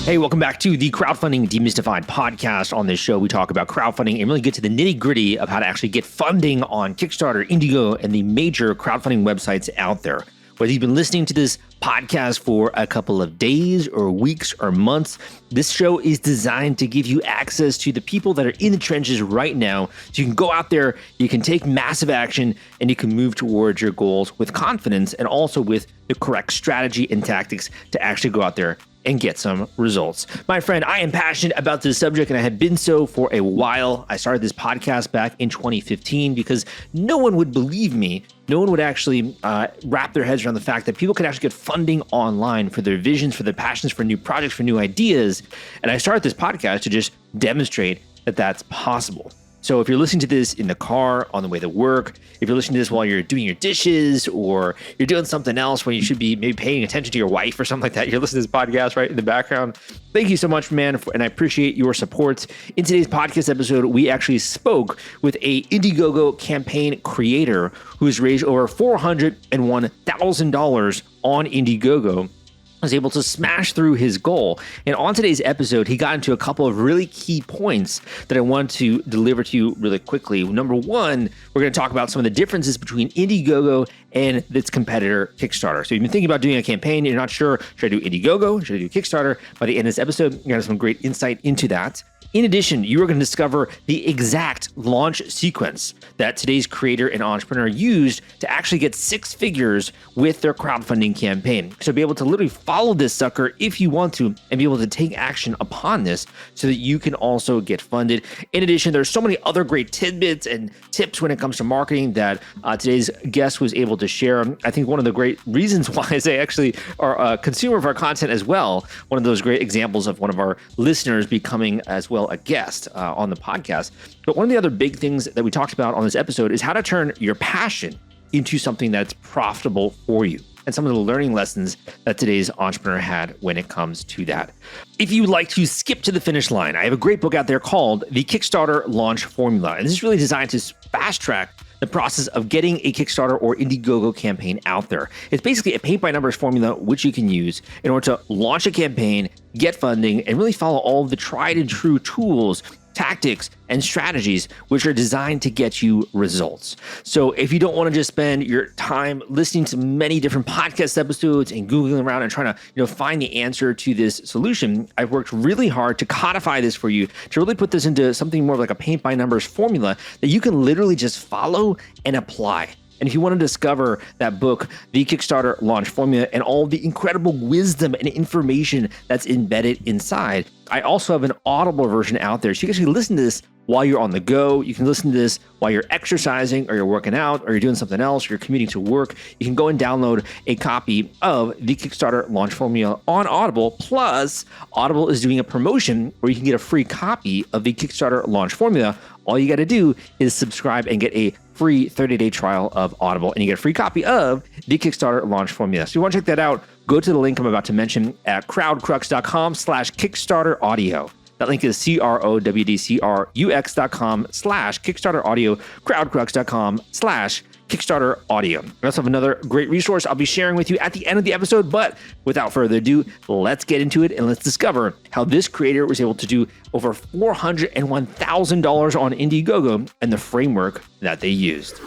Hey, welcome back to the Crowdfunding Demystified podcast. On this show, we talk about crowdfunding and really get to the nitty-gritty of how to actually get funding on Kickstarter, Indiegogo, and the major crowdfunding websites out there. Whether you've been listening to this podcast for a couple of days or weeks or months, this show is designed to give you access to the people that are in the trenches right now. So you can go out there, you can take massive action, and you can move towards your goals with confidence and also with the correct strategy and tactics to actually go out there and get some results. My friend, I am passionate about this subject and I have been so for a while. I started this podcast back in 2015 because no one would believe me. No one would actually wrap their heads around the fact that people can actually get funding online for their visions, for their passions, for new projects, for new ideas. And I started this podcast to just demonstrate that that's possible. So if you're listening to this in the car on the way to work, if you're listening to this while you're doing your dishes or you're doing something else when you should be maybe paying attention to your wife or something like that, you're listening to this podcast right in the background. Thank you so much, man, and I appreciate your support. In today's podcast episode, we actually spoke with a Indiegogo campaign creator who has raised over $401,000 on Indiegogo. Was able to smash through his goal. And on today's episode, he got into a couple of really key points that I want to deliver to you really quickly. Number one, we're going to talk about some of the differences between Indiegogo and its competitor, Kickstarter. So you've been thinking about doing a campaign, you're not sure, should I do Indiegogo, should I do Kickstarter? By the end of this episode, you're going to have some great insight into that. In addition, you are going to discover the exact launch sequence that today's creator and entrepreneur used to actually get six figures with their crowdfunding campaign. So be able to literally follow this sucker if you want to and be able to take action upon this so that you can also get funded. In addition, there's so many other great tidbits and tips when it comes to marketing that today's guest was able to share. I think one of the great reasons why is they actually are a consumer of our content as well. One of those great examples of one of our listeners becoming as well a guest on the podcast. But one of the other big things that we talked about on this episode is how to turn your passion into something that's profitable for you and some of the learning lessons that today's entrepreneur had when it comes to that. If you would like to skip to the finish line, I have a great book out there called The Kickstarter Launch Formula. And this is really designed to fast track the process of getting a Kickstarter or Indiegogo campaign out there. It's basically a paint-by-numbers formula which you can use in order to launch a campaign, get funding, and really follow all of the tried and true tools, tactics, and strategies which are designed to get you results. So if you don't want to just spend your time listening to many different podcast episodes and Googling around and trying to find the answer to this solution, I've worked really hard to codify this for you, to really put this into something more like a paint-by-numbers formula that you can literally just follow and apply. And if you want to discover that book, The Kickstarter Launch Formula, and all the incredible wisdom and information that's embedded inside, I also have an Audible version out there. So you can actually listen to this while you're on the go. You can listen to this while you're exercising or you're working out or you're doing something else, or you're commuting to work. You can go and download a copy of The Kickstarter Launch Formula on Audible. Plus, Audible is doing a promotion where you can get a free copy of The Kickstarter Launch Formula. All you got to do is subscribe and get a free 30-day trial of Audible, and you get a free copy of The Kickstarter Launch Formula. So if you want to check that out, go to the link I'm about to mention at crowdcrux.com/Kickstarter audio. That link is crowdcrux.com/Kickstarter audio, crowdcrux.com/Kickstarter audio. I also have another great resource I'll be sharing with you at the end of the episode, but without further ado, let's get into it and let's discover how this creator was able to do over $401,000 on Indiegogo and the framework that they used.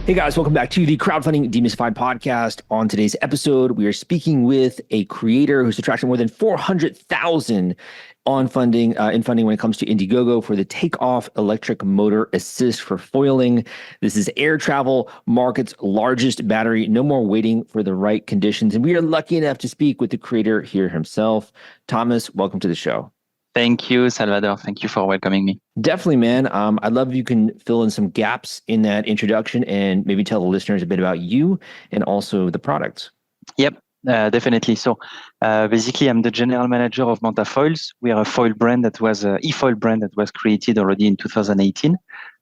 Hey guys, welcome back to the Crowdfunding Demystified podcast. On today's episode, we are speaking with a creator who's attracted more than $400,000 in funding when it comes to Indiegogo for the TakeOff electric motor assist for foiling. This is air travel market's largest battery. No more waiting for the right conditions. And we are lucky enough to speak with the creator here himself. Thomas, welcome to the show. Thank you, Salvador. Thank you for welcoming me. Definitely, man. I'd love if you can fill in some gaps in that introduction and maybe tell the listeners a bit about you and also the products. Yep, definitely. So basically, I'm the general manager of Manta Foils. We are a foil brand that was e-foil brand that was created already in 2018.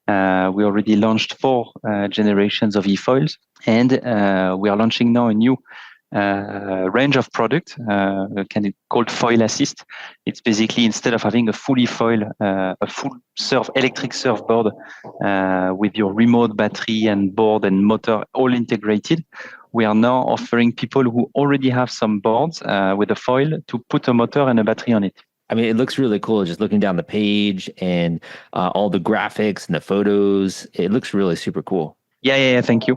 We already launched 4 generations of e-foils, and we are launching now a new range of product called Foil Assist. It's basically, instead of having a fully foil, a full electric surfboard with your remote battery and board and motor all integrated, we are now offering people who already have some boards with a foil to put a motor and a battery on it. I mean, it looks really cool just looking down the page and all the graphics and the photos. It looks really super cool. Yeah, thank you.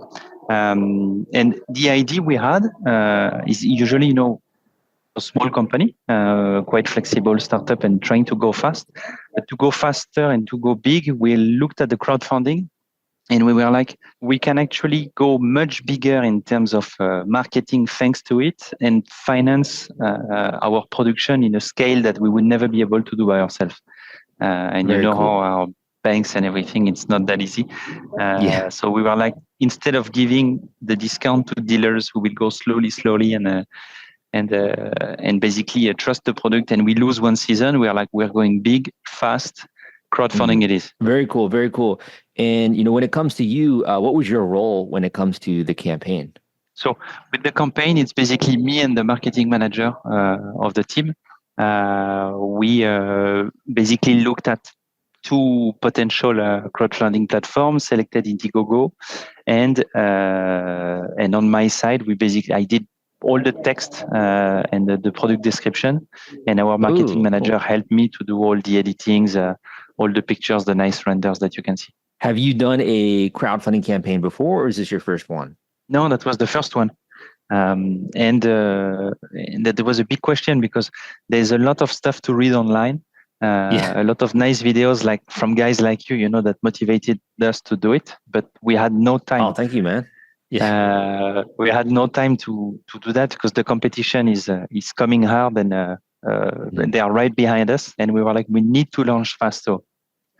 And the idea we had is usually, a small company, quite flexible startup and trying to go fast. But to go faster and to go big, we looked at the crowdfunding and we were like, we can actually go much bigger in terms of marketing thanks to it and finance our production in a scale that we would never be able to do by ourselves. And Very how cool. our banks and everything, it's not that easy. Yeah. So we were like, instead of giving the discount to dealers who will go slowly and basically trust the product and we lose one season, we're going big, fast, crowdfunding it is. Very cool. Very cool. And, when it comes to you, what was your role when it comes to the campaign? So with the campaign, it's basically me and the marketing manager of the team. We basically looked at two potential crowdfunding platforms, selected Indiegogo, and on my side, I did all the text and the product description, and our marketing manager helped me to do all the editings, all the pictures, the nice renders that you can see. Have you done a crowdfunding campaign before, or is this your first one? No, that was the first one. And that was a big question because there's a lot of stuff to read online. A lot of nice videos like from guys like you, that motivated us to do it, but we had no time. Oh, thank you, man. Yeah. We had no time to do that because the competition is coming hard and they are right behind us. And we were like, we need to launch fast. So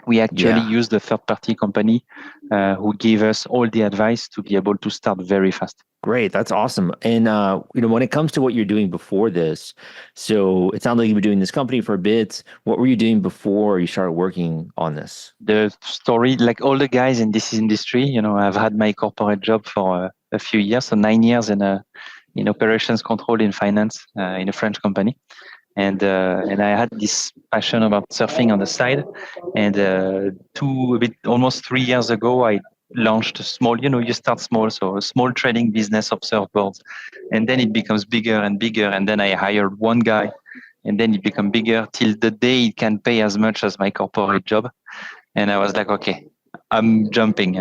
we actually used a third-party company who gave us all the advice to be able to start very fast. Great, that's awesome. And when it comes to what you're doing before this, so it sounds like you've been doing this company for a bit. What were you doing before you started working on this? The story, like all the guys in this industry, I've had my corporate job for a few years, so 9 years in operations control in finance in a French company. And I had this passion about surfing on the side. And almost 3 years ago, I launched a small, you start small, so a small trading business of surfboards. And then it becomes bigger and bigger. And then I hired one guy and then it became bigger till the day it can pay as much as my corporate job. And I was like, okay, I'm jumping,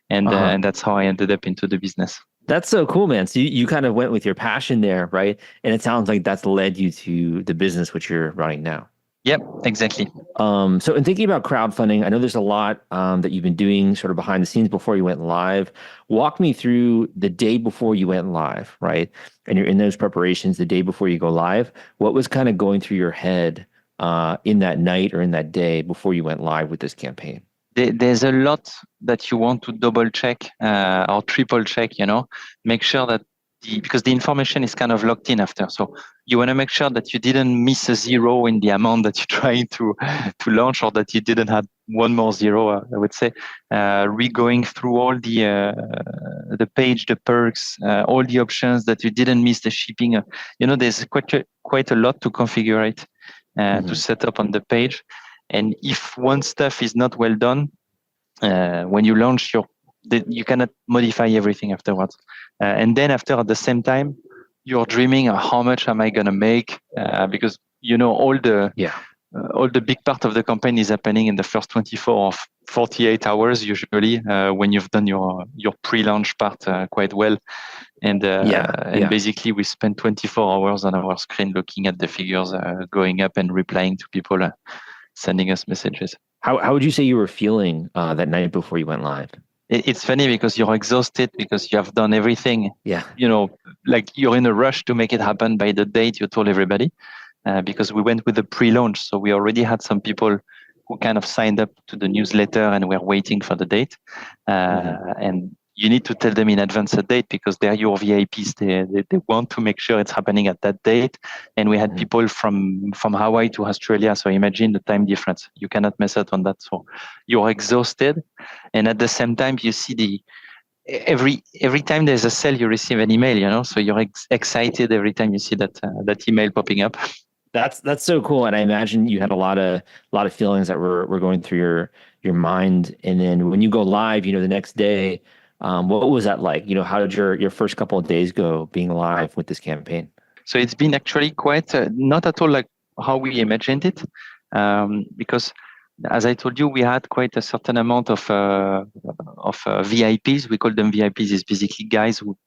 and that's how I ended up into the business. That's so cool, man. So you kind of went with your passion there, right? And it sounds like that's led you to the business which you're running now. Yep, exactly. So in thinking about crowdfunding, I know there's a lot that you've been doing sort of behind the scenes before you went live. Walk me through the day before you went live, right? And you're in those preparations the day before you go live. What was kind of going through your head in that night or in that day before you went live with this campaign? There's a lot that you want to double check or triple check, make sure that because the information is kind of locked in after. So you want to make sure that you didn't miss a zero in the amount that you're trying to launch, or that you didn't have one more zero, I would say. Going through all the page, the perks, all the options that you didn't miss the shipping. There's quite a lot to configure it, to set up on the page. And if one stuff is not well done, when you launch you cannot modify everything afterwards. And then after, at the same time, you're dreaming of how much am I going to make? Because, all the big part of the campaign is happening in the first 24 or 48 hours, usually, when you've done your pre-launch part quite well. And basically we spend 24 hours on our screen looking at the figures going up and replying to people sending us messages. How would you say you were feeling that night before you went live? It's funny because you're exhausted because you have done everything. Yeah. Like you're in a rush to make it happen by the date you told everybody, because we went with the pre-launch. So we already had some people who kind of signed up to the newsletter and we're waiting for the date. And you need to tell them in advance a date because they're your VIPs. They want to make sure it's happening at that date. And we had people from Hawaii to Australia. So imagine the time difference. You cannot mess up on that. So you're exhausted. And at the same time, you see every time there's a sale, you receive an email, so you're excited every time you see that email popping up. That's so cool. And I imagine you had a lot of feelings that were going through your mind. And then when you go live, the next day, What was that like? How did your first couple of days go being live with this campaign? So it's been actually quite not at all like how we imagined it, because as I told you, we had quite a certain amount of VIPs. We call them VIPs. Is basically guys who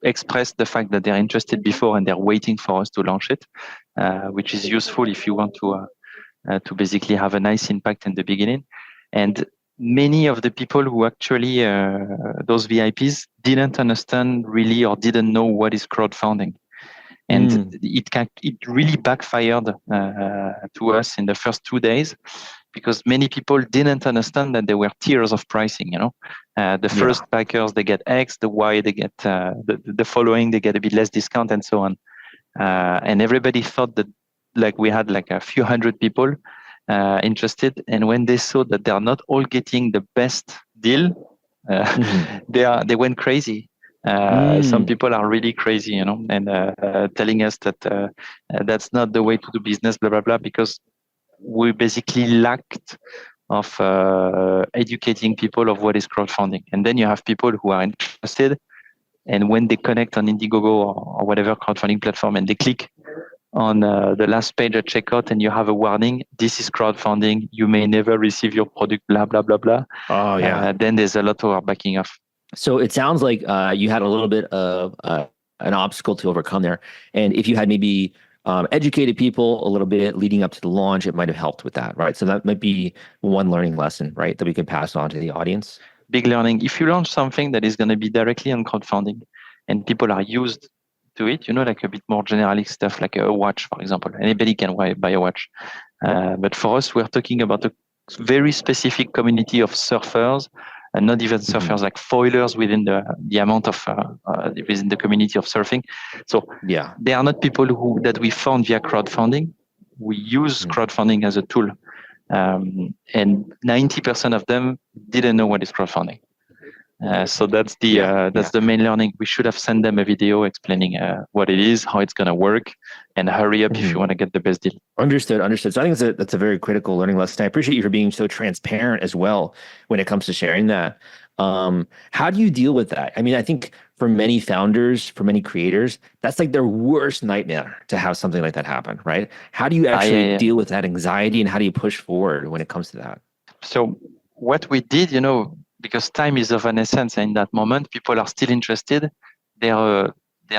expressed the fact that they're interested before and they're waiting for us to launch it, which is useful if you want to basically have a nice impact in the beginning. And many of the people who actually those VIPs didn't understand really or didn't know what is crowdfunding. And it really backfired to us in the first 2 days, because many people didn't understand that there were tiers of pricing. The first backers, they get X, the Y, they get the following, they get a bit less discount, and so on. And everybody thought that like we had like a few hundred people interested, and when they saw that they are not all getting the best deal, they went crazy. Some people are really crazy, and telling us that that's not the way to do business, blah blah blah, because we basically lacked of educating people of what is crowdfunding. And then you have people who are interested, and when they connect on Indiegogo or whatever crowdfunding platform, and they click on the last page at checkout, and you have a warning: this is crowdfunding, you may never receive your product, blah blah blah blah. Oh yeah. Then there's a lot who are backing off. So it sounds like you had a little bit of an obstacle to overcome there. And if you had maybe educated people a little bit leading up to the launch, it might have helped with that, right? So that might be one learning lesson, right, that we can pass on to the audience. Big learning. If you launch something that is going to be directly on crowdfunding and people are used to it, like a bit more generalist stuff, like a watch, for example. Anybody can buy a watch. But for us, we're talking about a very specific community of surfers, and not even surfers, like foilers within the amount of within the community of surfing. So they are not people that we found via crowdfunding. We use crowdfunding as a tool, and 90% of them didn't know what is crowdfunding. So that's the main learning. We should have sent them a video explaining what it is, how it's going to work, and hurry up if you want to get the best deal. Understood. So I think that's a very critical learning lesson. I appreciate you for being so transparent as well when it comes to sharing that. How do you deal with that? I mean, I think for many founders, for many creators, that's like their worst nightmare to have something like that happen, right? How do you actually deal with that anxiety, and how do you push forward when it comes to that? So what we did, because time is of an essence, and in that moment, people are still interested. They are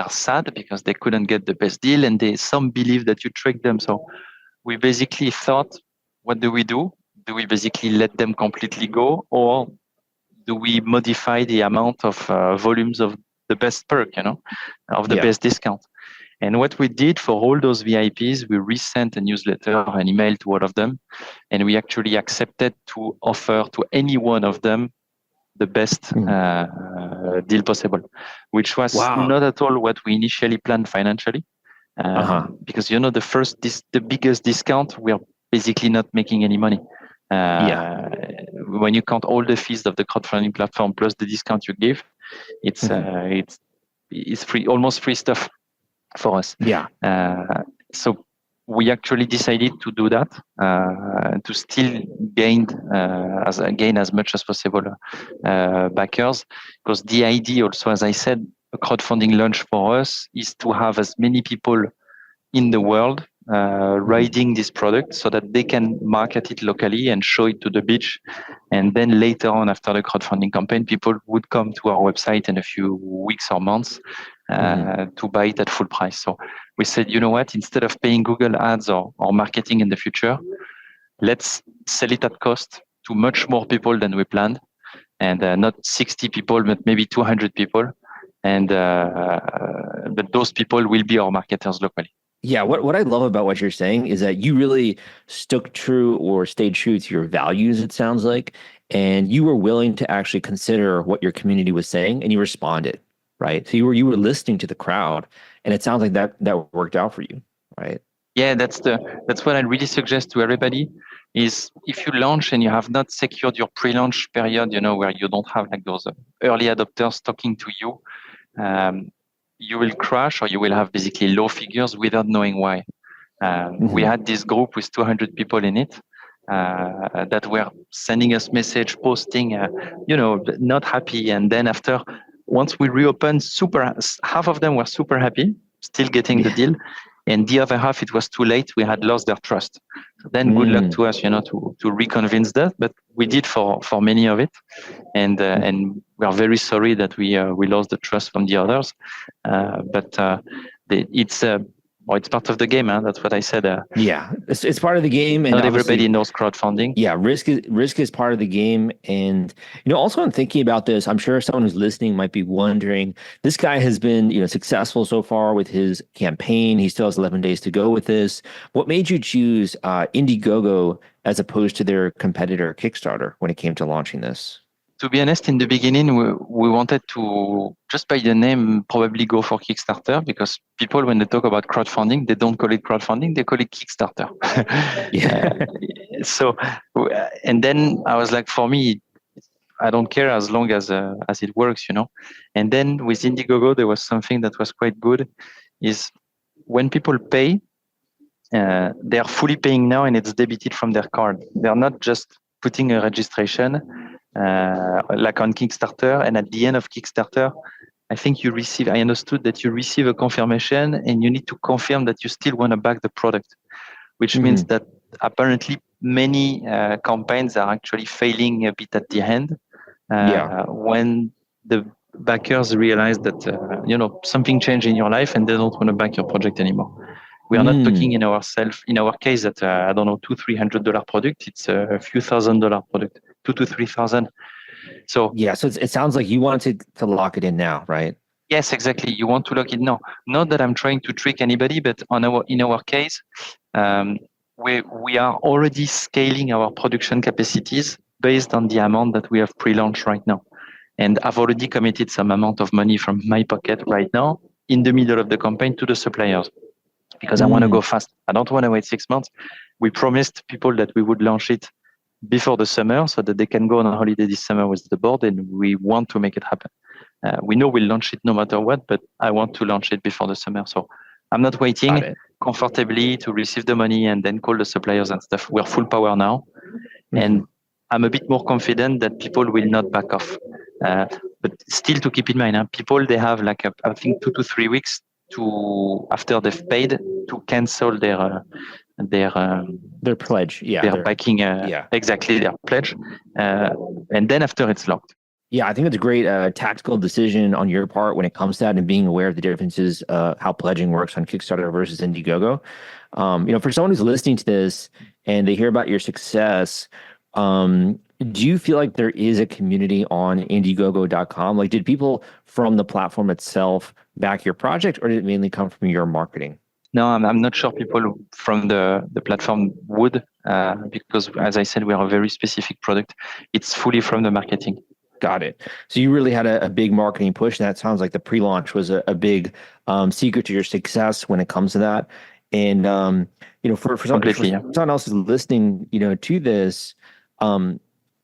sad because they couldn't get the best deal, and some believe that you tricked them. So we basically thought, what do we do? Do we basically let them completely go, or do we modify the amount of volumes of the best perk, of the best discount? And what we did for all those VIPs, we resent a newsletter, an email to all of them, and we actually accepted to offer to any one of them the best deal possible, which was not at all what we initially planned financially. Because the biggest discount, we are basically not making any money. When you count all the fees of the crowdfunding platform plus the discount you give, it's free, almost free stuff for us. So we actually decided to do that to still gain as much as possible backers, because the idea also, as I said, a crowdfunding launch for us is to have as many people in the world riding this product so that they can market it locally and show it to the beach. And then later on, after the crowdfunding campaign, people would come to our website in a few weeks or months to buy it at full price. So we said, you know what, instead of paying Google ads or marketing in the future, let's sell it at cost to much more people than we planned. And not 60 people, but maybe 200 people. And but those people will be our marketers locally. Yeah, what I love about what you're saying is that you really stuck true or stayed true to your values, it sounds like, and you were willing to actually consider what your community was saying, and you responded, right? So you were listening to the crowd, and it sounds like that worked out for you, right? Yeah, that's what I really suggest to everybody is, if you launch and you have not secured your pre-launch period, where you don't have like those early adopters talking to you, you will crash, or you will have basically low figures without knowing why. We had this group with 200 people in it, that were sending us message, posting, not happy. And then after, once we reopened, half of them were super happy, still getting the deal. And the other half, it was too late. We had lost their trust. So then good luck to us, to reconvince that. But we did for many of it. And we are very sorry that we lost the trust from the others. It's part of the game. That's what I said. Yeah, it's part of the game. And not everybody knows crowdfunding. Yeah, risk is part of the game. And, also I'm thinking about this. I'm sure someone who's listening might be wondering, this guy has been, successful so far with his campaign. He still has 11 days to go with this. What made you choose Indiegogo as opposed to their competitor Kickstarter when it came to launching this? To be honest, in the beginning, we wanted to, just by the name, probably go for Kickstarter, because people, when they talk about crowdfunding, they don't call it crowdfunding, they call it Kickstarter. Yeah. So, and then I was like, for me, I don't care as long as it works, And then with Indiegogo, there was something that was quite good, is when people pay, they are fully paying now and it's debited from their card. They are not just putting a registration like on Kickstarter, and at the end of Kickstarter, I understood that you receive a confirmation and you need to confirm that you still want to back the product, which means that apparently many campaigns are actually failing a bit at the end when the backers realize that something changed in your life and they don't want to back your project anymore. We are not talking in our case that $200-300 product. It's a few $1,000 product, $2,000 to $3,000. So so it sounds like you wanted to lock it in now, right? Yes, exactly. You want to lock it now. Not that I'm trying to trick anybody, but in our case, we are already scaling our production capacities based on the amount that we have pre-launched right now. And I've already committed some amount of money from my pocket right now in the middle of the campaign to the suppliers, because I want to go fast. I don't want to wait 6 months. We promised people that we would launch it before the summer so that they can go on a holiday this summer with the board, and we want to make it happen. We know we'll launch it no matter what, but I want to launch it before the summer. So I'm not waiting comfortably to receive the money and then call the suppliers and stuff. We're full power now. And I'm a bit more confident that people will not back off. But still to keep in mind, people, they have I think 2 to 3 weeks after they've paid to cancel their pledge, their backing, exactly, their pledge, and then after it's locked. Yeah, I think it's a great tactical decision on your part when it comes to that, and being aware of the differences how pledging works on Kickstarter versus Indiegogo. For someone who's listening to this and they hear about your success, do you feel like there is a community on Indiegogo.com? Like, did people from the platform itself back your project, or did it mainly come from your marketing? No, I'm not sure people from the platform would, because as I said, we are a very specific product. It's fully from the marketing. Got it. So you really had a big marketing push, and that sounds like the pre-launch was a big secret to your success when it comes to that. And for someone else who's listening, to this,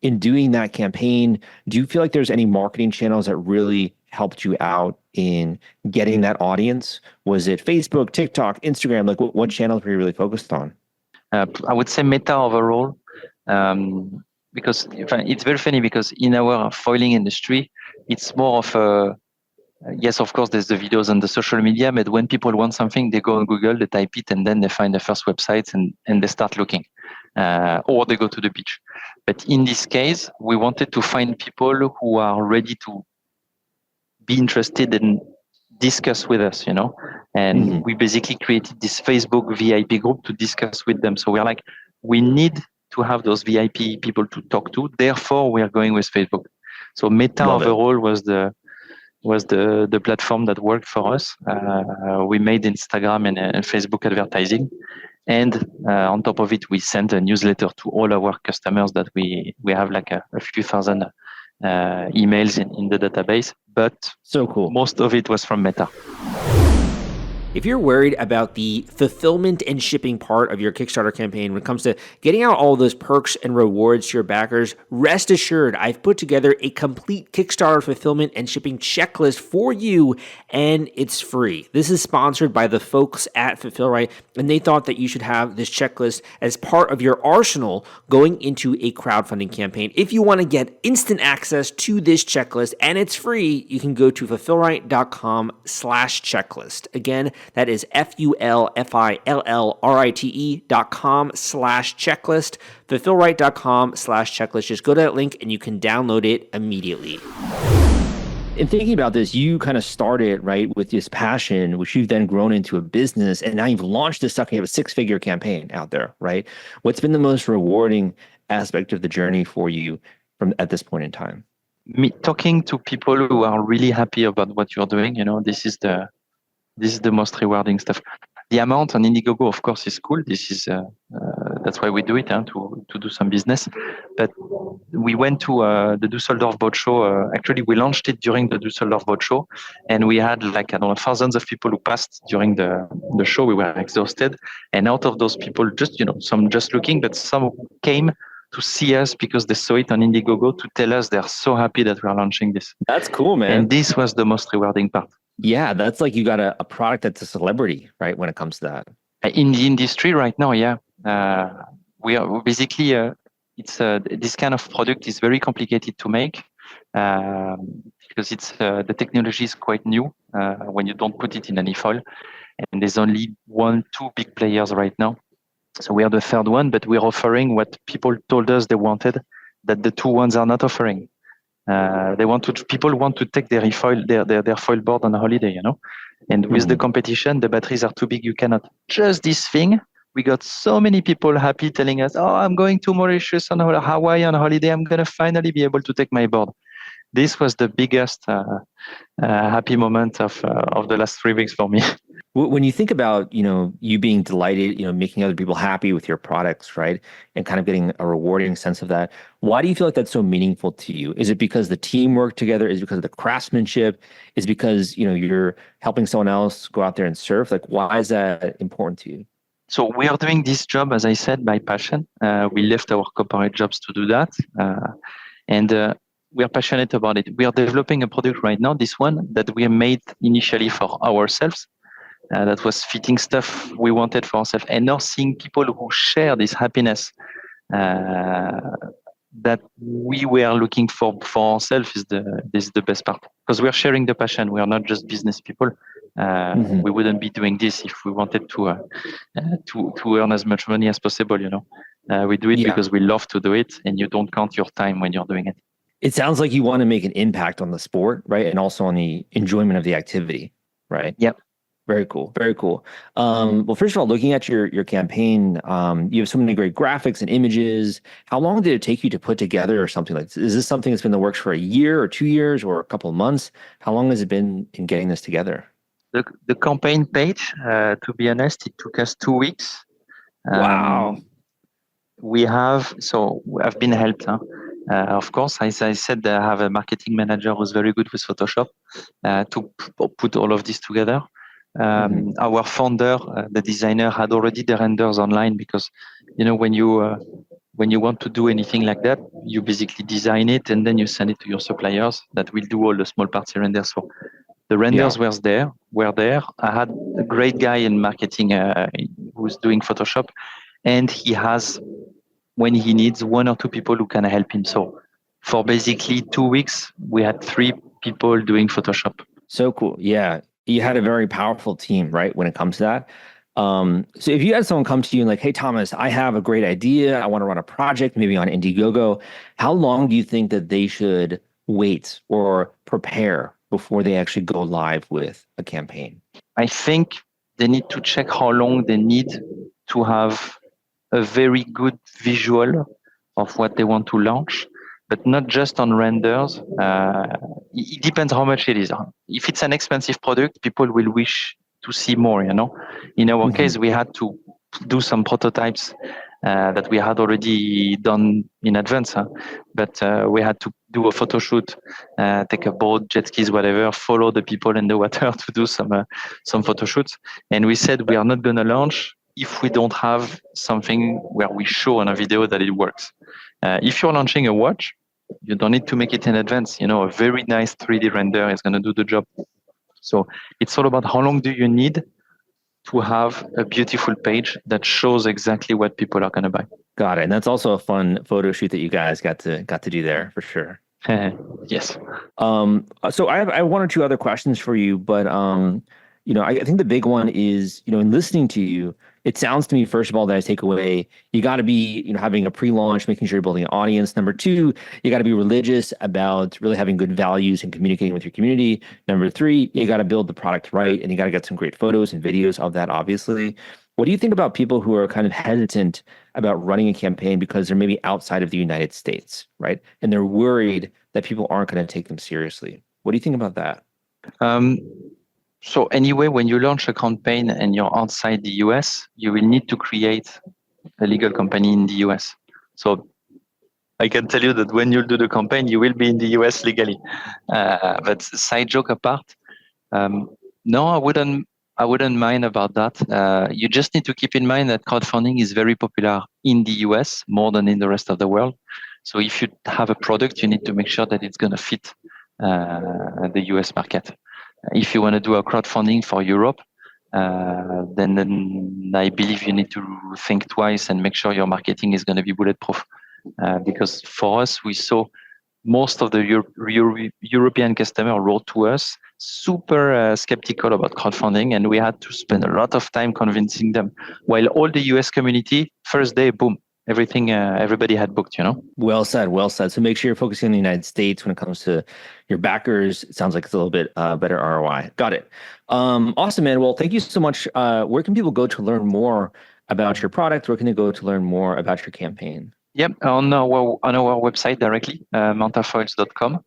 in doing that campaign, do you feel like there's any marketing channels that really helped you out in getting that audience? Was it Facebook, TikTok, Instagram? Like, what channels were you really focused on? I would say Meta overall, because it's very funny, because in our foiling industry, it's more of yes, of course, there's the videos on the social media, but when people want something, they go on Google, they type it, and then they find the first websites and they start looking, or they go to the beach. But in this case, we wanted to find people who are ready to be interested and discuss with us, and we basically created this Facebook VIP group to discuss with them. So we're like, we need to have those VIP people to talk to. Therefore, we are going with Facebook. So Meta overall was the platform that worked for us. We made Instagram and Facebook advertising. And on top of it, we sent a newsletter to all our customers that we have like a few thousand emails in the database. But so cool. Most of it was from Meta. If you're worried about the fulfillment and shipping part of your Kickstarter campaign when it comes to getting out all those perks and rewards to your backers, rest assured I've put together a complete Kickstarter fulfillment and shipping checklist for you, and it's free. This is sponsored by the folks at Fulfillrite, and they thought that you should have this checklist as part of your arsenal going into a crowdfunding campaign. If you want to get instant access to this checklist and it's free, you can go to fulfillrite.com/checklist. Again, that is fulfillrite.com/checklist, fulfillrite.com/checklist. Just go to that link and you can download it immediately. In thinking about this, you kind of started, right, with this passion, which you've then grown into a business, and now you've launched this stuff. You have a 6-figure campaign out there, right? What's been the most rewarding aspect of the journey for you from at this point in time? Me talking to people who are really happy about what you're doing, this is the most rewarding stuff. The amount on Indiegogo, of course, is cool. This is that's why we do it, to do some business. But we went to the Düsseldorf Boat Show. Actually, we launched it during the Düsseldorf Boat Show, and we had thousands of people who passed during the show. We were exhausted, and out of those people, some just looking, but some came to see us because they saw it on Indiegogo to tell us they're so happy that we are launching this. That's cool, man. And this was the most rewarding part. Yeah, that's like you got a product that's a celebrity, right, when it comes to that. In the industry right now, yeah. We are basically, this kind of product is very complicated to make because the technology is quite new when you don't put it in any foil. And there's only 1-2 big players right now. So we are the third one, but we're offering what people told us they wanted that the 2 ones are not offering. People want to take their foil board on a holiday, and with the competition, the batteries are too big. You cannot. Just this thing, we got so many people happy telling us, "Oh, I'm going to Mauritius on Hawaii on a holiday. I'm gonna finally be able to take my board." This was the biggest happy moment of the last 3 weeks for me. When you think about, you being delighted, making other people happy with your products, right? And kind of getting a rewarding sense of that. Why do you feel like that's so meaningful to you? Is it because the team worked together? Is it because of the craftsmanship? Is it because, you're helping someone else go out there and surf? Like, why is that important to you? So we are doing this job, as I said, by passion. We left our corporate jobs to do that. And we are passionate about it. We are developing a product right now, this one, that we made initially for ourselves. That was fitting stuff we wanted for ourselves. And now seeing people who share this happiness that we were looking for ourselves is the best part. Because we are sharing the passion. We are not just business people. We wouldn't be doing this if we wanted to earn as much money as possible. We do it because we love to do it, and you don't count your time when you're doing it. It sounds like you want to make an impact on the sport, right? And also on the enjoyment of the activity, right? Yep. Very cool. Very cool. Well, first of all, looking at your campaign, you have so many great graphics and images. How long did it take you to put together or something like this? Is this something that's been in the works for a year or 2 years or a couple of months? How long has it been in getting this together? The campaign page, to be honest, it took us 2 weeks. Wow. I've been helped. Of course, as I said, I have a marketing manager who's very good with Photoshop to put all of this together. Our founder, the designer, had already the renders online because, when you want to do anything like that, you basically design it and then you send it to your suppliers that will do all the small parts here and there. So the renders were there. I had a great guy in marketing who's doing Photoshop, and he has, when he needs, 1 or 2 people who can help him. So for basically 2 weeks, we had 3 people doing Photoshop. So cool. Yeah. You had a very powerful team, right, when it comes to that. So if you had someone come to you and like, hey, Thomas, I have a great idea. I want to run a project, maybe on Indiegogo. How long do you think that they should wait or prepare before they actually go live with a campaign? I think they need to check how long they need to have a very good visual of what they want to launch, but not just on renders. It depends how much it is. If it's an expensive product, people will wish to see more, In our case, we had to do some prototypes that we had already done in advance, but we had to do a photo shoot, take a boat, jet skis, whatever, follow the people in the water to do some photo shoots. And we said we are not going to launch if we don't have something where we show on a video that it works. If you're launching a watch, you don't need to make it in advance. A very nice 3D render is going to do the job. So it's all about how long do you need to have a beautiful page that shows exactly what people are going to buy. Got it. And that's also a fun photo shoot that you guys got to do there for sure. Yes. So I have one or two other questions for you, but I think the big one is, in listening to you, it sounds to me, first of all, that I take away, you got to be, having a pre-launch, making sure you're building an audience. Number two, you got to be religious about really having good values and communicating with your community. Number three, you got to build the product right, and you got to get some great photos and videos of that, obviously. What do you think about people who are kind of hesitant about running a campaign because they're maybe outside of the United States, right? And they're worried that people aren't going to take them seriously. What do you think about that? So anyway, when you launch a campaign and you're outside the US, you will need to create a legal company in the US. So I can tell you that when you do the campaign, you will be in the US legally. But side joke apart, no, I wouldn't mind about that. You just need to keep in mind that crowdfunding is very popular in the US more than in the rest of the world. So if you have a product, you need to make sure that it's going to fit the US market. If you want to do a crowdfunding for Europe, then I believe you need to think twice and make sure your marketing is going to be bulletproof. Because for us, we saw most of the European customers wrote to us super skeptical about crowdfunding, and we had to spend a lot of time convincing them. While all the US community, first day, boom, everybody had booked, Well said. So make sure you're focusing on the United States when it comes to your backers. It sounds like it's a little bit better ROI. Got it. Awesome, man. Well, thank you so much. Where can people go to learn more about your product? Where can they go to learn more about your campaign? Yep, on our website directly, mantafoils.com.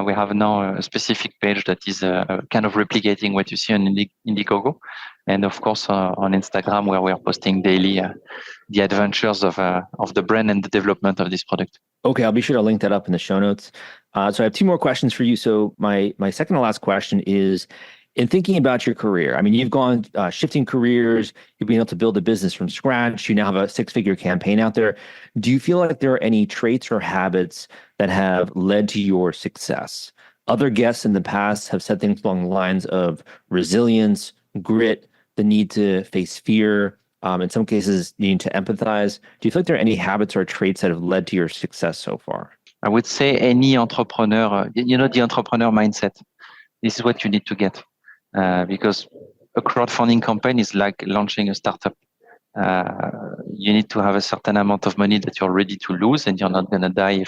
We have now a specific page that is kind of replicating what you see on Indiegogo. And of course, on Instagram, where we are posting daily the adventures of the brand and the development of this product. Okay, I'll be sure to link that up in the show notes. So I have two more questions for you. So my second to last question is, in thinking about your career, I mean, you've gone shifting careers, you've been able to build a business from scratch, you now have a 6-figure campaign out there. Do you feel like there are any traits or habits that have led to your success? Other guests in the past have said things along the lines of resilience, grit, the need to face fear, in some cases, needing to empathize. Do you feel like there are any habits or traits that have led to your success so far? I would say any entrepreneur, the entrepreneur mindset. This is what you need to get. Because a crowdfunding campaign is like launching a startup. You need to have a certain amount of money that you're ready to lose, and you're not going to die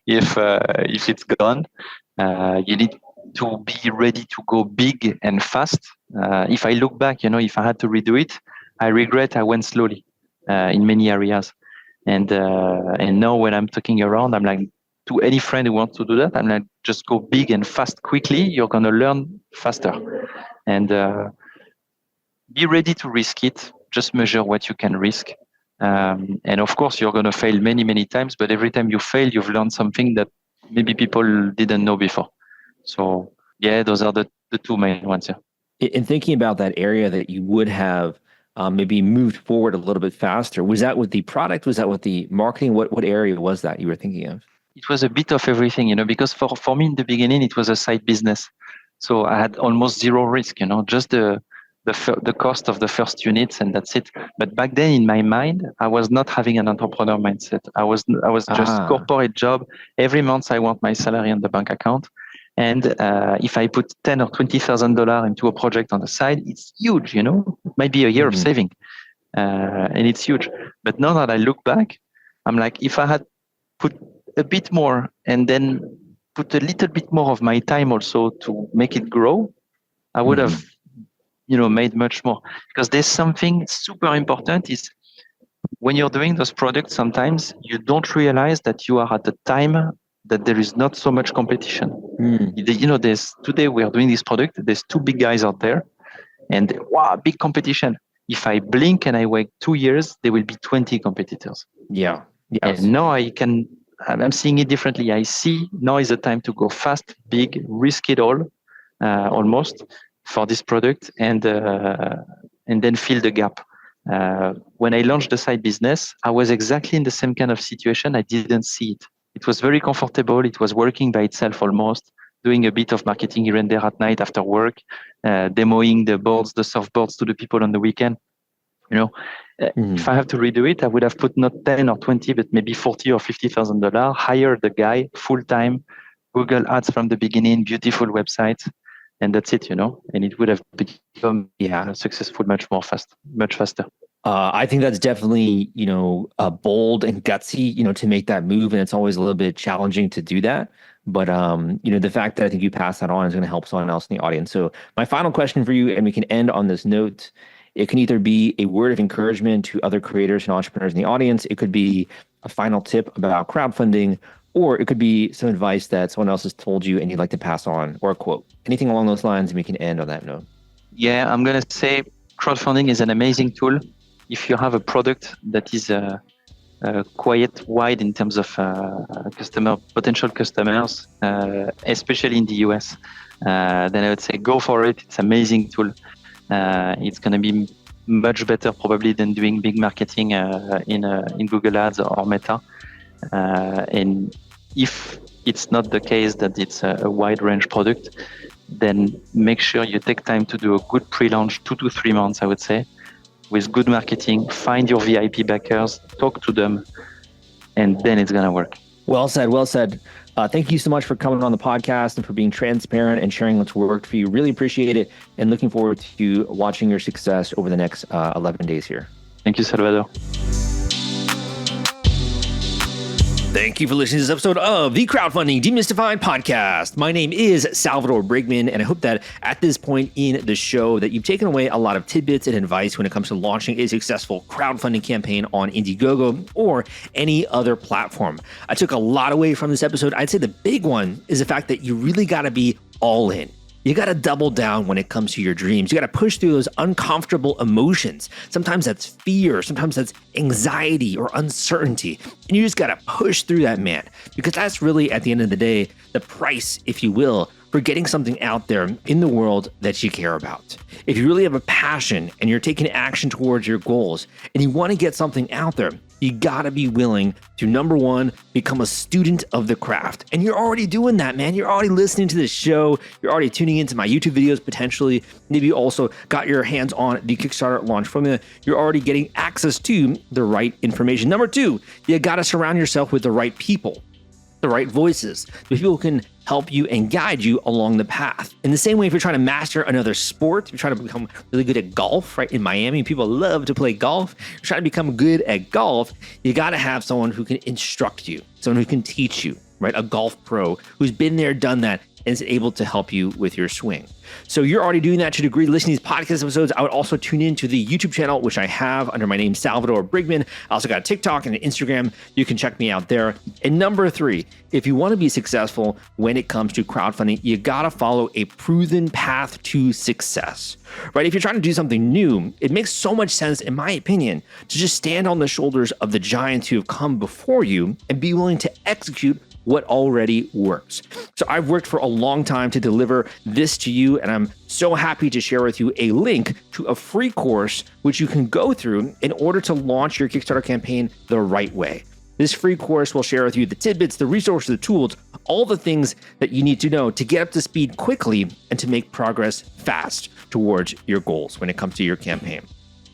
if it's gone. You need to be ready to go big and fast. If I look back, if I had to redo it, I regret I went slowly in many areas. And now when I'm talking around, I'm like, to any friend who wants to do that, I'm like, just go big and fast quickly. You're going to learn faster. And be ready to risk it. Just measure what you can risk. And of course, you're going to fail many, many times. But every time you fail, you've learned something that maybe people didn't know before. So yeah, those are the two main ones. Yeah. In thinking about that area that you would have maybe moved forward a little bit faster, was that with the product? Was that with the marketing? What area was that you were thinking of? It was a bit of everything, because for me in the beginning, it was a side business. So I had almost zero risk, just the cost of the first units, and that's it. But back then in my mind, I was not having an entrepreneur mindset. I was just corporate job. Every month I want my salary on the bank account. And if I put $10,000 or $20,000 into a project on the side, it's huge, It might be a year of saving. And it's huge. But now that I look back, I'm like, if I had put a bit more and then put a little bit more of my time also to make it grow, I would have, made much more. Because there's something super important is when you're doing those products, sometimes you don't realize that you are at the time that there is not so much competition. Today we are doing this product, there's 2 big guys out there, and wow, big competition. If I blink and I wait 2 years, there will be 20 competitors. Yeah. Yes. And now I can I'm seeing it differently. I see now is the time to go fast, big, risk it all, almost for this product, and then fill the gap. When I launched the side business, I was exactly in the same kind of situation. I didn't see it. It was very comfortable. It was working by itself almost, doing a bit of marketing here and there at night after work, demoing the boards, the soft boards to the people on the weekend. If I have to redo it, I would have put not 10 or 20, but maybe 40 or $50,000, hire the guy full time, Google ads from the beginning, beautiful website, and that's it, and it would have become successful much faster. I think that's definitely, bold and gutsy, to make that move. And it's always a little bit challenging to do that. But, the fact that I think you pass that on is going to help someone else in the audience. So my final question for you, and we can end on this note. It can either be a word of encouragement to other creators and entrepreneurs in the audience. It could be a final tip about crowdfunding, or it could be some advice that someone else has told you and you'd like to pass on, or a quote. Anything along those lines, and we can end on that note. Yeah, I'm going to say crowdfunding is an amazing tool. If you have a product that is quite wide in terms of potential customers, especially in the US, then I would say go for it. It's an amazing tool. It's going to be much better probably than doing big marketing in Google Ads or Meta. And if it's not the case that it's a wide range product, then make sure you take time to do a good pre-launch, 2 to 3 months, I would say, with good marketing. Find your VIP backers, talk to them, and then it's going to work. Well said. Well said. Thank you so much for coming on the podcast and for being transparent and sharing what's worked for you. Really appreciate it, and looking forward to watching your success over the next 11 days here. Thank you, Salvador. Thank you for listening to this episode of the Crowdfunding Demystified podcast. My name is Salvador Briggman, and I hope that at this point in the show that you've taken away a lot of tidbits and advice when it comes to launching a successful crowdfunding campaign on Indiegogo or any other platform. I took a lot away from this episode. I'd say the big one is the fact that you really got to be all in. You got to double down when it comes to your dreams. You got to push through those uncomfortable emotions. Sometimes that's fear. Sometimes that's anxiety or uncertainty. And you just got to push through that, man, because that's really, at the end of the day, the price, if you will, for getting something out there in the world that you care about. If you really have a passion and you're taking action towards your goals and you want to get something out there, you gotta be willing to, number one, become a student of the craft. And you're already doing that, man. You're already listening to this show. You're already tuning into my YouTube videos, potentially. Maybe you also got your hands on the Kickstarter launch formula. You're already getting access to the right information. Number two, you gotta surround yourself with the right people, the right voices, the people who can help you and guide you along the path. In the same way, if you're trying to master another sport, you're trying to become really good at golf, right? In Miami, people love to play golf. You're trying to become good at golf, you got to have someone who can instruct you, someone who can teach you, right? A golf pro who's been there, done that, and is able to help you with your swing. So you're already doing that to a degree. Listening to these podcast episodes, I would also tune into the YouTube channel, which I have under my name, Salvador Briggman. I also got a TikTok and an Instagram. You can check me out there. And number three, if you want to be successful when it comes to crowdfunding, you got to follow a proven path to success, right? If you're trying to do something new, it makes so much sense, in my opinion, to just stand on the shoulders of the giants who have come before you and be willing to execute what already works. So I've worked for a long time to deliver this to you, and I'm so happy to share with you a link to a free course which you can go through in order to launch your Kickstarter campaign the right way. This free course will share with you the tidbits, the resources, the tools, all the things that you need to know to get up to speed quickly and to make progress fast towards your goals when it comes to your campaign.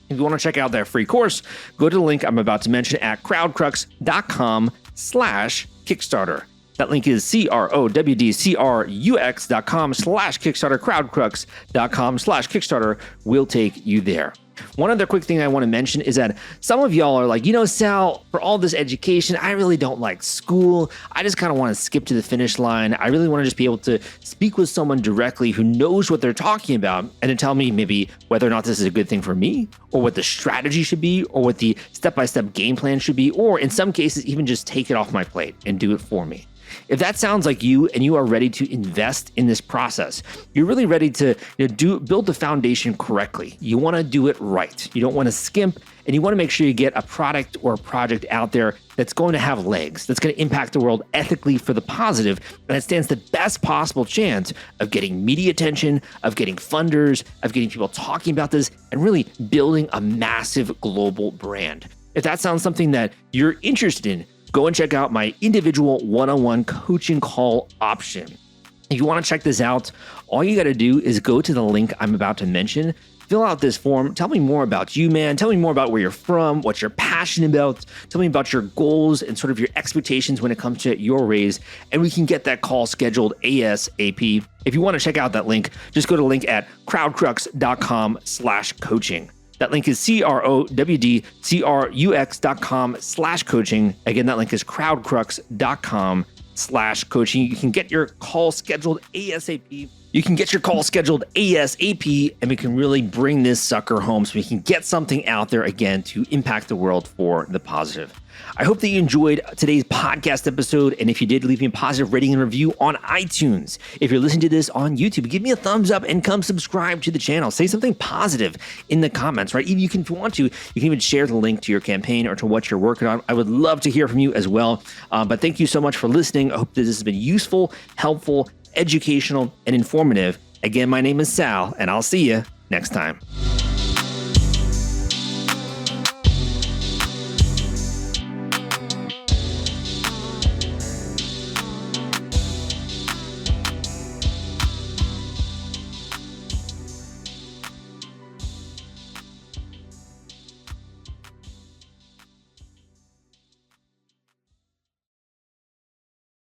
If you want to check out that free course, go to the link I'm about to mention at crowdcrux.com/Kickstarter. That link is crowdcrux.com/Kickstarter. crowdcrux.com/Kickstarter will take you there. One other quick thing I want to mention is that some of y'all are like, Sal, for all this education, I really don't like school. I just kind of want to skip to the finish line. I really want to just be able to speak with someone directly who knows what they're talking about and to tell me maybe whether or not this is a good thing for me, or what the strategy should be, or what the step-by-step game plan should be, or in some cases, even just take it off my plate and do it for me. If that sounds like you and you are ready to invest in this process, you're really ready to build the foundation correctly. You want to do it right. You don't want to skimp, and you want to make sure you get a product or a project out there that's going to have legs, that's going to impact the world ethically for the positive, and it stands the best possible chance of getting media attention, of getting funders, of getting people talking about this, and really building a massive global brand. If that sounds something that you're interested in, go and check out my individual one-on-one coaching call option. If you want to check this out, all you got to do is go to the link I'm about to mention, fill out this form, tell me more about you, man. Tell me more about where you're from, what you're passionate about. Tell me about your goals and sort of your expectations when it comes to your raise, and we can get that call scheduled ASAP. If you want to check out that link, just go to the link at crowdcrux.com/coaching. That link is crowdcrux.com/coaching. Again, that link is crowdcrux.com/coaching. You can get your call scheduled ASAP. And we can really bring this sucker home so we can get something out there again to impact the world for the positive. I hope that you enjoyed today's podcast episode. And if you did, leave me a positive rating and review on iTunes. If you're listening to this on YouTube, give me a thumbs up and come subscribe to the channel. Say something positive in the comments, right? If you want to, you can even share the link to your campaign or to what you're working on. I would love to hear from you as well. But thank you so much for listening. I hope that this has been useful, helpful, educational, and informative. Again, my name is Sal, and I'll see you next time.